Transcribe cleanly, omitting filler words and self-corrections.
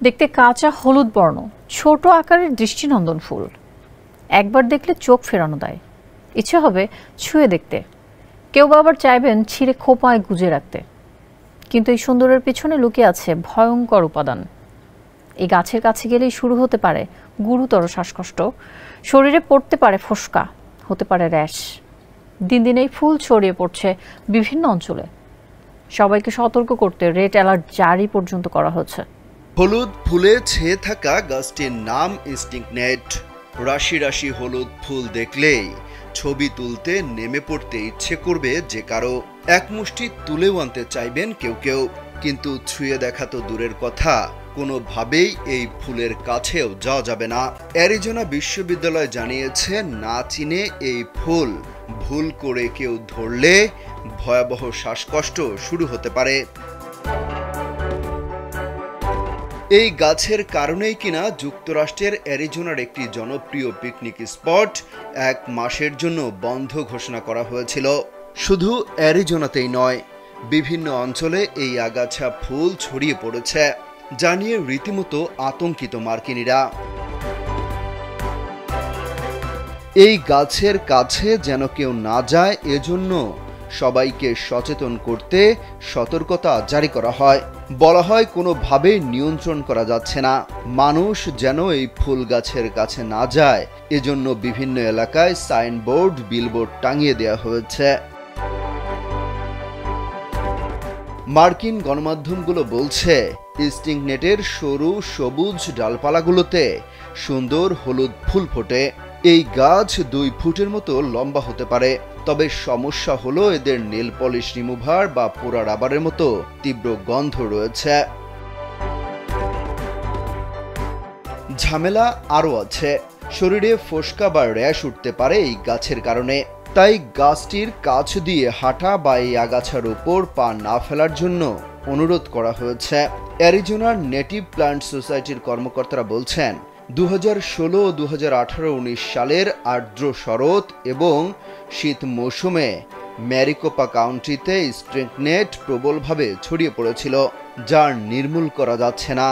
দেখতে কাঁচা হলুদ বর্ণ, ছোট আকারের দৃষ্টিনন্দন ফুল। একবার দেখলে চোখ ফেরানো দেয়, ইচ্ছে হবে ছুঁয়ে দেখতে। কেউ বা আবার চাইবেন ছিঁড়ে খোঁপায় গুজে রাখতে। কিন্তু এই সুন্দরের পিছনে লুকিয়ে আছে ভয়ঙ্কর উপাদান। এই গাছের কাছে গেলেই শুরু হতে পারে গুরুতর শ্বাসকষ্ট, শরীরে পড়তে পারে ফোস্কা, হতে পারে র্যাশ। দিন দিন এই ফুল ছড়িয়ে পড়ছে বিভিন্ন অঞ্চলে। সবাইকে সতর্ক করতে রেড অ্যালার্ট জারি পর্যন্ত করা হচ্ছে। হলুদ ফুলে ছেয়ে থাকা গাছটির নাম ইনস্টিংনেট। রাশি রাশি হলুদ ফুল দেখলেই ছবি তুলতে নেমে পড়তে ইচ্ছে করবে যে কারো। এক মুষ্টি তুলেও আনতে চাইবেন কেউ কেউ, কিন্তু ছুঁয়ে দেখা তো দূরের কথা, কোনোভাবেই এই ফুলের কাছেও যাওয়া যাবে না। অ্যারিজোনা বিশ্ববিদ্যালয় জানিয়েছে, না চিনে এই ফুল ভুল করে কেউ ধরলে ভয়াবহ শ্বাসকষ্ট শুরু হতে পারে। এই গাছের কারণেই কিনা যুক্তরাষ্ট্রের অ্যারিজোনার একটি জনপ্রিয় পিকনিক স্পট 1 মাসের জন্য বন্ধ ঘোষণা করা হয়েছিল। শুধু অ্যারিজোনাতেই নয়, বিভিন্ন অঞ্চলে এই আগাছা ফুল ছড়িয়ে পড়েছে, যা নিয়ে রীতিমতো আতঙ্কিত মার্কিনীরা। এই গাছের কাছে যেন কেউ না যায়, এজন্য সবাইকে সচেতন করতে সতর্কতা জারি করা হয়। বলা হয় কোনোভাবেই নিয়ন্ত্রণ করা যাচ্ছে না, মানুষ যেন এই ফুল গাছের কাছে না যায়, এজন্য বিভিন্ন এলাকায় সাইনবোর্ড, বিলবোর্ড টাঙিয়ে দেওয়া হয়েছে। মার্কিন গণমাধ্যমগুলো বলছে, ইনস্টিংনেটের সরু সবুজ ডালপালাগুলোতে সুন্দর হলুদ ফুল ফোটে। এই গাছ 2 ফুটের মতো লম্বা হতে পারে, তবে সমস্যা হলো এদের নেল পলিশ রিমুভার বা পোড়া রাবারের মতো তীব্র গন্ধ রয়েছে। ঝামেলা আরও আছে, শরীরে ফোস্কা বা র্যাশ উঠতে পারে এই গাছের কারণে। তাই গাছটির কাছ দিয়ে হাঁটা বা এই আগাছার উপর পা না ফেলার জন্য অনুরোধ করা হয়েছে। অ্যারিজোনার নেটিভ প্লান্ট সোসাইটির কর্মকর্তারা বলছেন, 2016 ও 2018-19 সালের আর্দ্র শরৎ এবং শীত মৌসুমে ম্যারিকোপা কাউন্টিতে ইনস্টিংনেট প্রবলভাবে ছড়িয়ে পড়েছিল, যা নির্মূল করা যাচ্ছে না।